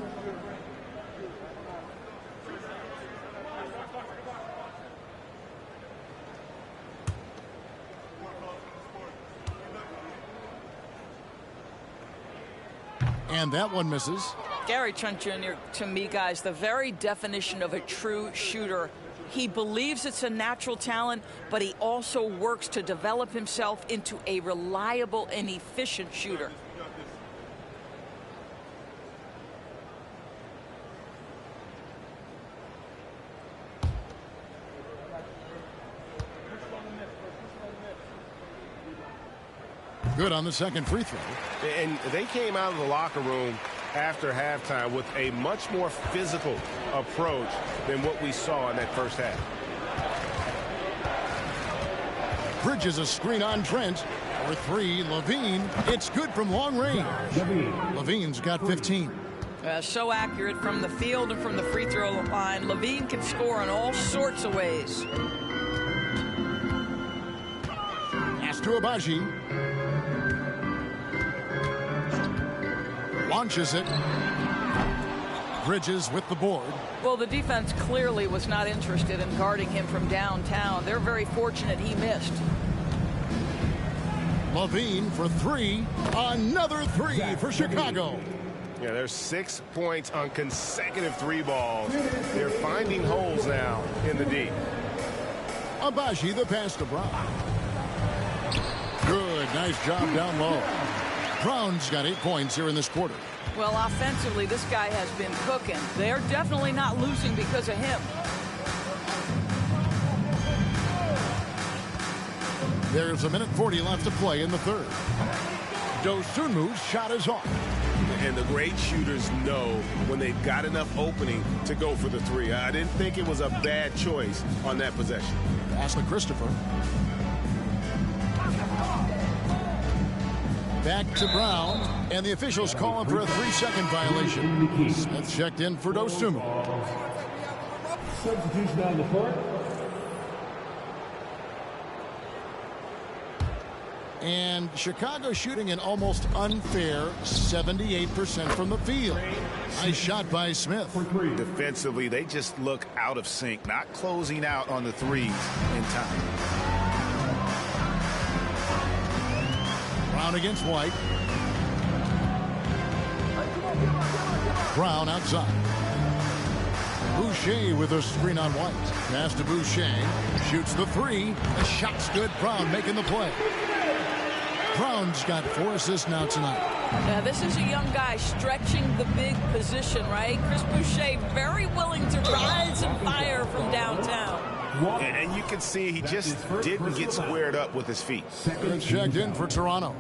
And that one misses. Gary Trent Jr., to me, guys, the very definition of a true shooter. He believes it's a natural talent, but he also works to develop himself into a reliable and efficient shooter. Good on the second free throw. And they came out of the locker room after halftime with a much more physical approach than what we saw in that first half. Bridges a screen on Trent. For three, Levine. It's good from long range. Levine's got 15. So accurate from the field and from the free throw line. Levine can score in all sorts of ways. Pass to Abaji. Launches it. Bridges with the board. Well, the defense clearly was not interested in guarding him from downtown. They're very fortunate he missed. Levine for three. Another three for Chicago. Yeah, there's 6 points on consecutive three balls. They're finding holes now in the D. Abaji the pass to Brown. Good, nice job down low. Brown's got 8 points here in this quarter. Well, offensively, this guy has been cooking. They're definitely not losing because of him. There's 1:40 left to play in the third. Dosunmu's shot is off. And the great shooters know when they've got enough opening to go for the three. I didn't think it was a bad choice on that possession. Pass to Christopher. Back to Brown, and the officials call him for a 3-second violation. Smith checked in for Dosunmu. Substitution on the court. And Chicago shooting an almost unfair 78% from the field. Nice shot by Smith. Defensively, they just look out of sync, not closing out on the threes in time. Brown against White. Brown outside. Boucher with a screen on White. Pass to Boucher. Shoots the three. The shot's good. Brown making the play. Brown's got 4 assists now tonight. Now, this is a young guy stretching the big position, right? Chris Boucher very willing to rise and fire from downtown. And you can see he just didn't get squared up with his feet. Good checked in for Toronto.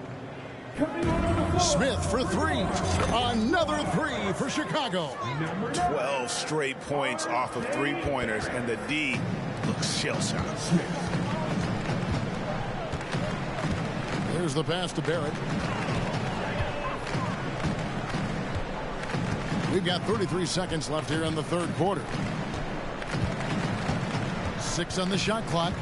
Smith for three. Another three for Chicago. 12 straight points off of three-pointers, and the D looks shell-shocked. Here's the pass to Barrett. We've got 33 seconds left here in the third quarter. 6 on the shot clock.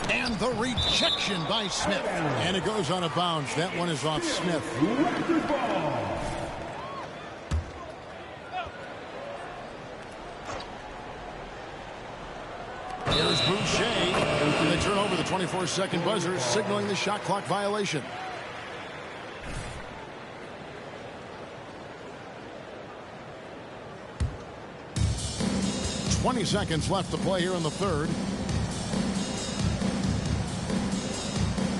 And the rejection by Smith. And it goes on a bounce. That one is off Smith. Here's Boucher. And they turn over the 24-second buzzer, signaling the shot clock violation. "20 seconds left to play here in the third.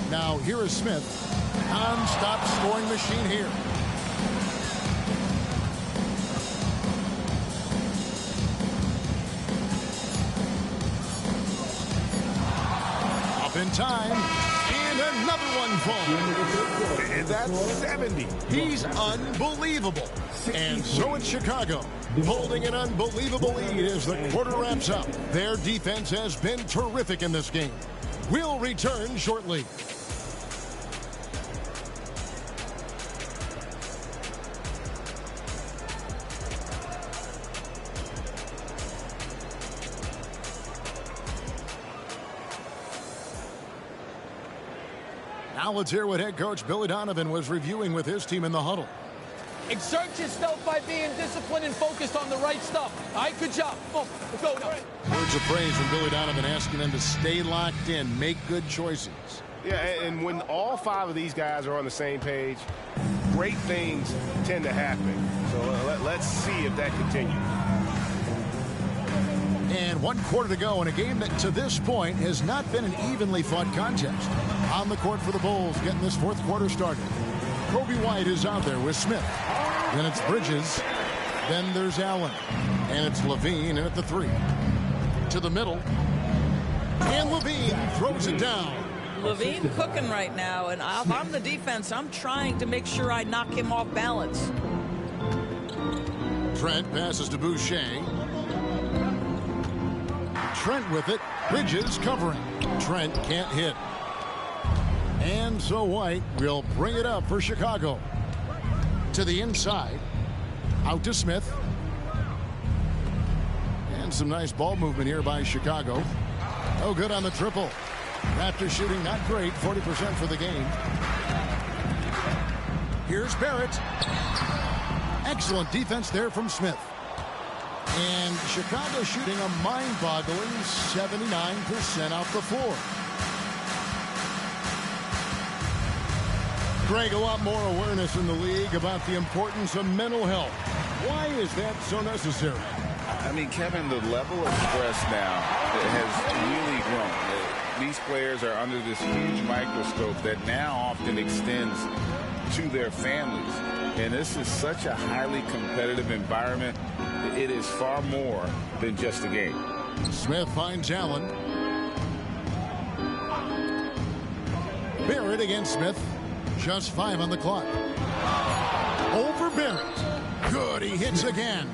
Now here is Smith. Non-stop scoring machine here. Up in time. And another one fall. And that's 70. He's unbelievable. And so it's Chicago, holding an unbelievable lead as the quarter wraps up. Their defense has been terrific in this game. We'll return shortly. Now let's hear what head coach Billy Donovan was reviewing with his team in the huddle. Exert yourself by being disciplined and focused on the right stuff. All right, good job. Oh, go. Words of praise from Billy Donovan asking them to stay locked in, make good choices. Yeah, and when all 5 of these guys are on the same page, great things tend to happen. So let's see if that continues. And 1 quarter to go in a game that to this point has not been an evenly fought contest. On the court for the Bulls, getting this 4th quarter started. Kobe White is out there with Smith. Then it's Bridges. Then there's Allen. And it's Levine in at the 3. To the middle. And Levine throws it down. Levine cooking right now, and if I'm the defense, I'm trying to make sure I knock him off balance. Trent passes to Boucher. Trent with it. Bridges covering. Trent can't hit. And so White will bring it up for Chicago. To the inside. Out to Smith. And some nice ball movement here by Chicago. Oh, good on the triple. Raptors shooting not great, 40% for the game. Here's Barrett. Excellent defense there from Smith. And Chicago shooting a mind-boggling 79% off the floor. Greg, a lot more awareness in the league about the importance of mental health. Why is that so necessary? I mean, Kevin, the level of stress now has really grown. These players are under this huge microscope that now often extends to their families. And this is such a highly competitive environment. It is far more than just a game. Smith finds Allen. Barrett against Smith. Just 5 on the clock. Over Barrett. Good, he hits again.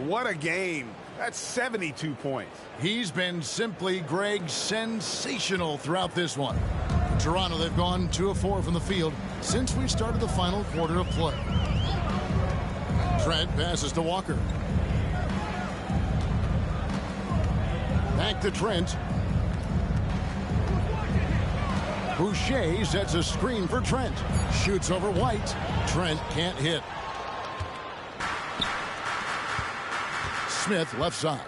What a game. That's 72 points. He's been simply, Greg, sensational throughout this one. In Toronto, they've gone 2 of 4 from the field since we started the final quarter of play. Trent passes to Walker. Back to Trent. Boucher sets a screen for Trent. Shoots over White. Trent can't hit. Smith left side.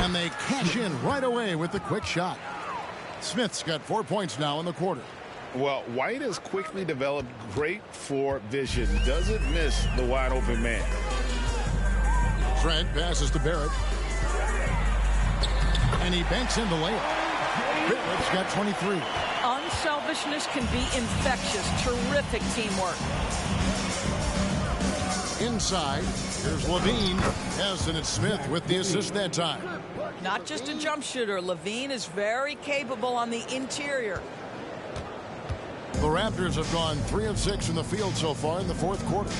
And they cash in right away with the quick shot. Smith's got 4 points now in the quarter. Well, White has quickly developed great floor vision. Doesn't miss the wide open man. Trent passes to Barrett. And he banks in the layup. Barrett's got 23. Unselfishness can be infectious. Terrific teamwork. Inside, here's Levine. Hasn't it Smith with the assist that time. Not just a jump shooter. Levine is very capable on the interior. The Raptors have gone 3 of 6 from the field so far in the 4th quarter.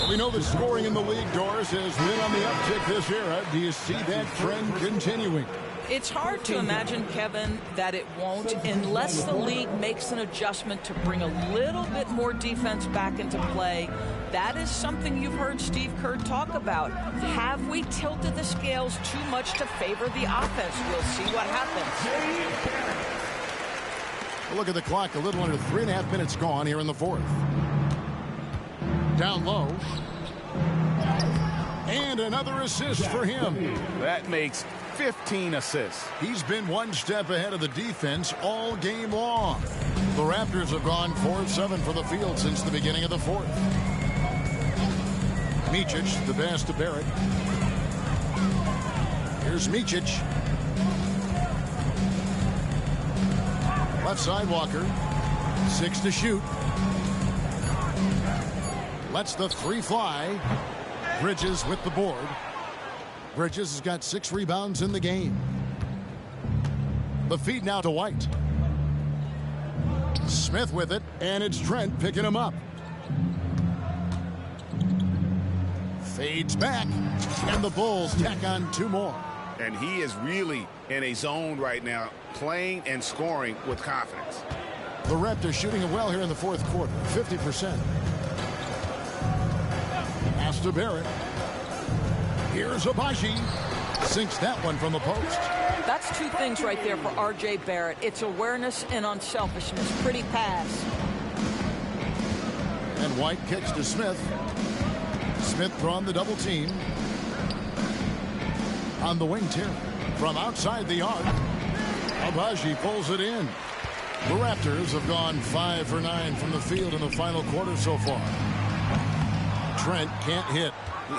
We know the scoring in the league, Doris, has been on the uptick this era. Do you see that trend continuing? It's hard to imagine, Kevin, that it won't unless the league makes an adjustment to bring a little bit more defense back into play. That is something you've heard Steve Kerr talk about. Have we tilted the scales too much to favor the offense? We'll see what happens. Look at the clock. A little under 3.5 minutes gone here in the 4th. Down low. And another assist for him. That makes 15 assists. He's been one step ahead of the defense all game long. The Raptors have gone 4 of 7 for the field since the beginning of the 4th. Micic, the pass to Barrett. Here's Micic. Left side Walker. 6 to shoot. Lets the 3 fly. Bridges with the board. Bridges has got 6 rebounds in the game. The feed now to White. Smith with it, and it's Trent picking him up. Fades back, and the Bulls tack on 2 more. And he is really in a zone right now, playing and scoring with confidence. The Raptors shooting it well here in the 4th quarter, 50%. Pass to Barrett. Here's Abaji. Sinks that one from the post. That's 2 things right there for R.J. Barrett. It's awareness and unselfishness. Pretty pass. And White kicks to Smith. Smith drawn the double team. On the wing tip. From outside the arc. Abaji pulls it in. The Raptors have gone 5 for 9 from the field in the final quarter so far. Trent can't hit.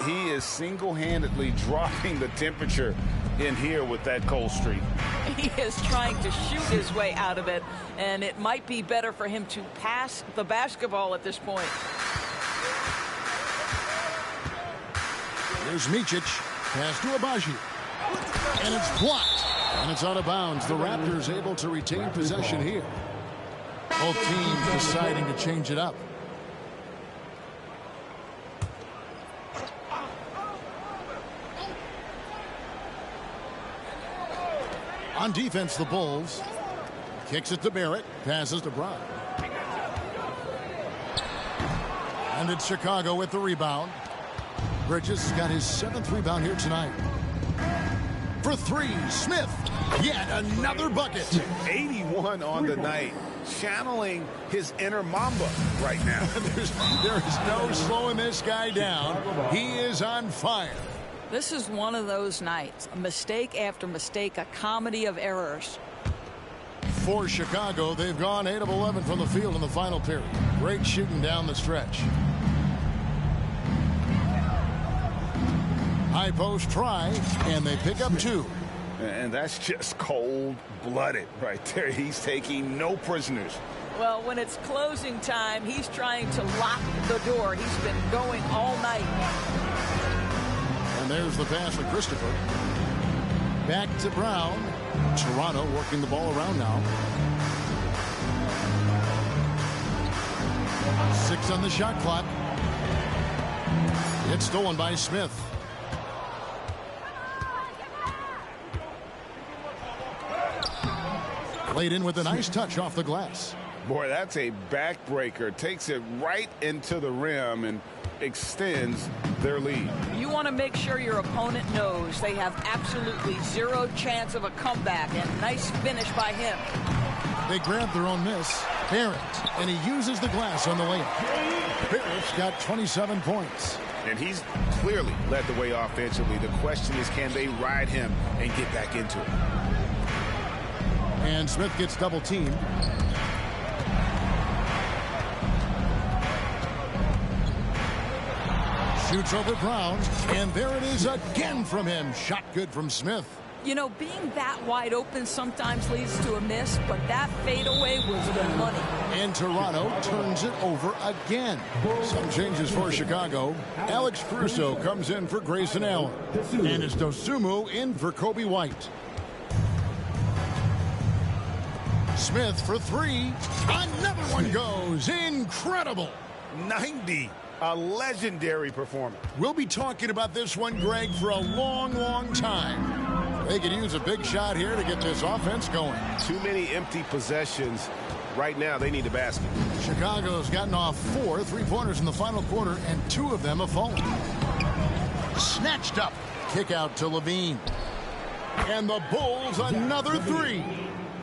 He is single-handedly dropping the temperature in here with that cold streak. He is trying to shoot his way out of it, and it might be better for him to pass the basketball at this point. Here's Micic. Pass to Abaji. And it's blocked. And it's out of bounds. The Raptors able to retain possession here. Both teams deciding to change it up. On defense, the Bulls. Kicks it to Barrett. Passes to Brown. And it's Chicago with the rebound. Bridges got his 7th rebound here tonight. For 3, Smith. Yet another bucket. 81 on the night. Channeling his inner Mamba right now. There is no slowing this guy down. He is on fire. This is one of those nights. Mistake after mistake, a comedy of errors. For Chicago, they've gone 8 of 11 from the field in the final period. Great shooting down the stretch. High post try, and they pick up 2. And that's just cold-blooded right there. He's taking no prisoners. Well, when it's closing time, he's trying to lock the door. He's been going all night. And there's the pass for Christopher. Back to Brown. Toronto working the ball around now. 6 on the shot clock. It's stolen by Smith. Played in with a nice touch off the glass. Boy, that's a backbreaker. Takes it right into the rim and extends their lead. You want to make sure your opponent knows they have absolutely 0 chance of a comeback, and nice finish by him. They grab their own miss. Barrett, and he uses the glass on the layup. Barrett's got 27 points. And he's clearly led the way offensively. The question is, can they ride him and get back into it? And Smith gets double teamed. Shoots over Brown, and there it is again from him. Shot good from Smith. You know, being that wide open sometimes leads to a miss, but that fadeaway was the money. And Toronto turns it over again. Some changes for Chicago. Alex Caruso comes in for Grayson Allen. And it's Dosunmu in for Kobe White. Smith for 3. Another one goes. Incredible. 90. A legendary performance. We'll be talking about this one, Greg, for a long, long time. They could use a big shot here to get this offense going. Too many empty possessions. Right now, they need a basket. Chicago's gotten off 4 3-pointers in the final quarter, and 2 of them have fallen. Snatched up. Kick out to Levine. And the Bulls another 3.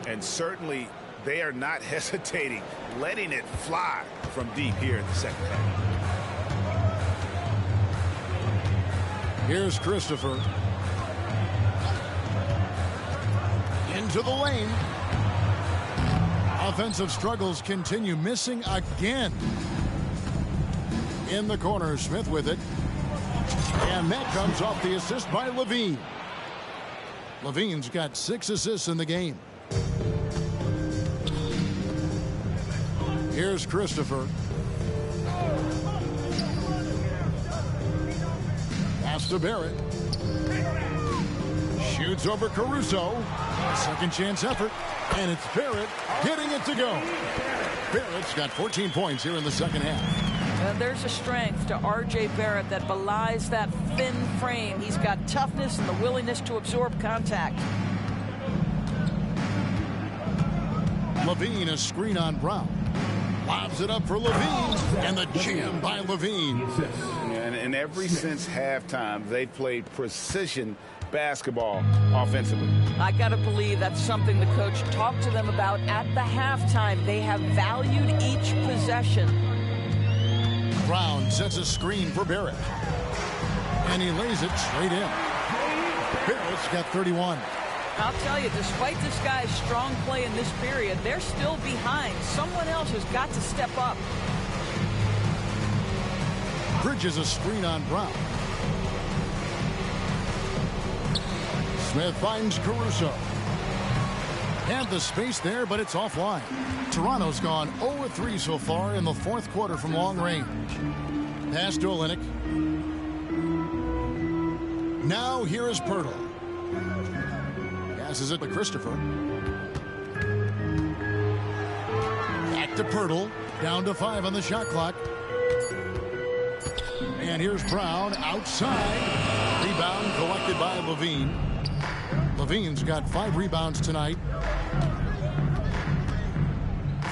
And certainly they are not hesitating, letting it fly from deep here in the second half. Here's Christopher. Into the lane. Offensive struggles continue, missing again. In the corner, Smith with it. And that comes off the assist by Levine. Levine's got 6 assists in the game. Here's Christopher. Pass to Barrett. Shoots over Caruso. Second chance effort, and it's Barrett getting it to go. Barrett's got 14 points here in the second half. There's a strength to R.J. Barrett that belies that thin frame. He's got toughness and the willingness to absorb contact. Levine, a screen on Brown. Lobs it up for Levine, and the jam by Levine. And ever since halftime, they've played precision basketball offensively. I got to believe that's something the coach talked to them about at the halftime. They have valued each possession. Brown sets a screen for Barrett, and he lays it straight in. Barrett's got 31. I'll tell you, despite this guy's strong play in this period, they're still behind. Someone else has got to step up. Bridges a screen on Brown. Smith finds Caruso. Had the space there, but it's offline. Toronto's gone 0-3 so far in the fourth quarter from long range. Pass to Olynyk. Now here is Pirtle. Passes it to Christopher. Back to Pirtle. Down to 5 on the shot clock. And here's Brown outside. Rebound collected by Levine. Levine's got 5 rebounds tonight.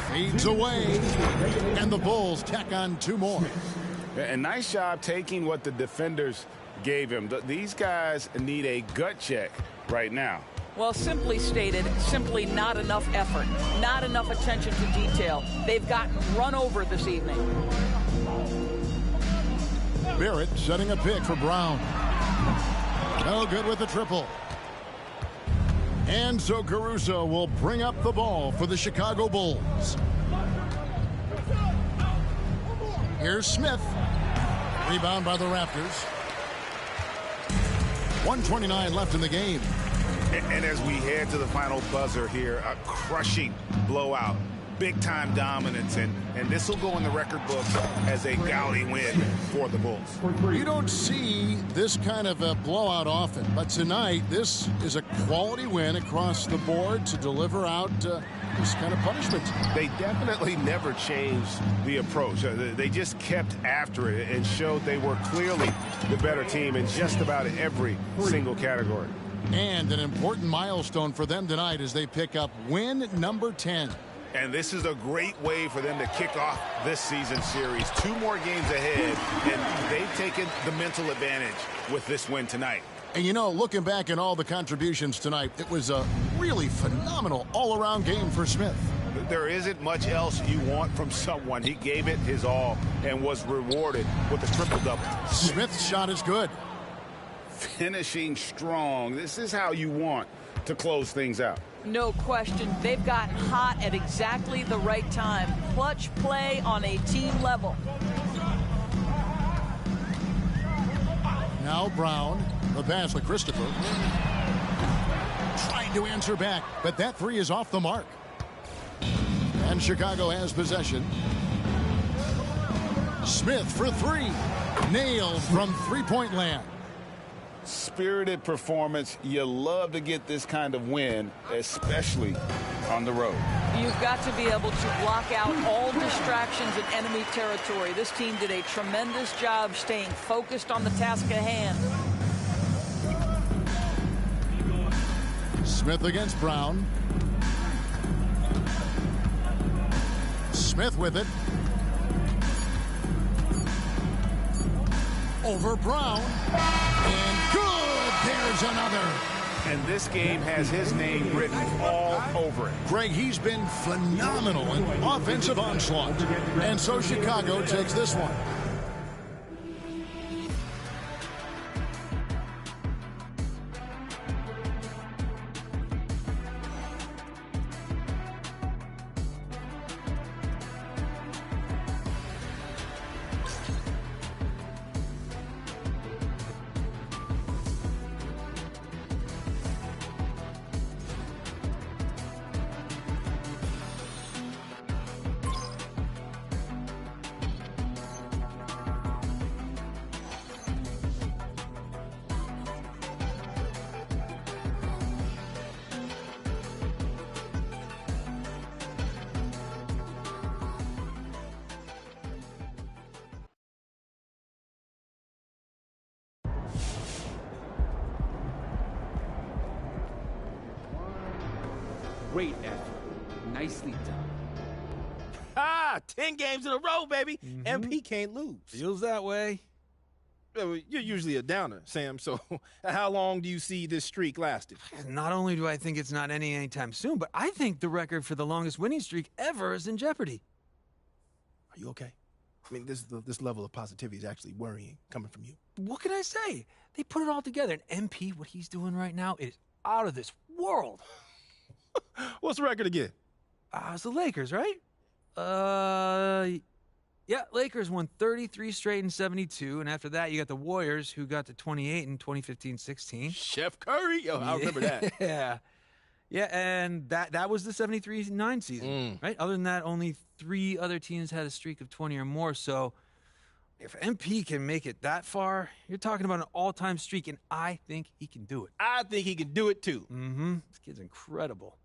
Fades away. And the Bulls tack on 2 more. And nice job taking what the defenders gave him. These guys need a gut check right now. Well, simply stated, simply not enough effort, not enough attention to detail. They've gotten run over this evening. Barrett setting a pick for Brown. No good with the triple. And so Caruso will bring up the ball for the Chicago Bulls. Here's Smith. Rebound by the Raptors. 1:29 left in the game. And as we head to the final buzzer here, a crushing blowout, big-time dominance, and this will go in the record books as a gaudy win for the Bulls. You don't see this kind of a blowout often, but tonight this is a quality win across the board to deliver out this kind of punishment. They definitely never changed the approach. They just kept after it and showed they were clearly the better team in just about every single category. And an important milestone for them tonight as they pick up win number 10. And this is a great way for them to kick off this season series. 2 more games ahead, and they've taken the mental advantage with this win tonight. And you know, looking back at all the contributions tonight, it was a really phenomenal all-around game for Smith. There isn't much else you want from someone. He gave it his all and was rewarded with a triple-double. Smith's shot is good. Finishing strong. This is how you want to close things out. No question. They've gotten hot at exactly the right time. Clutch play on a team level. Now Brown. The pass to Christopher. Trying to answer back, but that 3 is off the mark. And Chicago has possession. Smith for 3. Nailed from three-point land. Spirited performance. You love to get this kind of win, especially on the road. You've got to be able to block out all distractions in enemy territory. This team did a tremendous job staying focused on the task at hand. Smith against Brown. Smith with it. Over Brown. And good. There's another. And this game has his name written all over it. Greg, he's been phenomenal in offensive onslaught. And so Chicago takes this one. Great effort. Nicely done. 10 games in a row, baby. MP can't lose. Feels that way. You're usually a downer, Sam, so how long do you see this streak lasting? Not only do I think it's not ending anytime soon, but I think the record for the longest winning streak ever is in jeopardy. Are you okay? I mean, this level of positivity is actually worrying coming from you. What can I say? They put it all together. And MP, what he's doing right now is out of this world. What's the record again? It's the Lakers, right? Yeah, Lakers won 33 straight in 72, and after that, you got the Warriors, who got to 28 in 2015-16. Chef Curry? Yo, I remember that. Yeah, and that was the 73-9 season, right? Other than that, only 3 other teams had a streak of 20 or more, so if MP can make it that far, you're talking about an all-time streak, and I think he can do it. I think he can do it, too. This kid's incredible.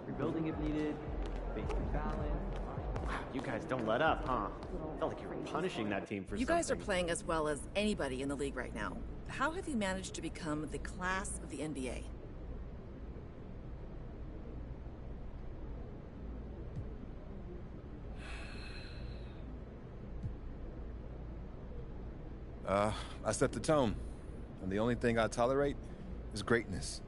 Rebuilding if needed, basic balance. Wow, you guys don't let up, huh? Felt like you were punishing that team for something. You guys are playing as well as anybody in the league right now. How have you managed to become the class of the NBA? I set the tone, and the only thing I tolerate is greatness.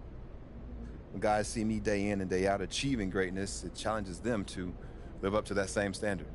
When guys see me day in and day out achieving greatness, it challenges them to live up to that same standard.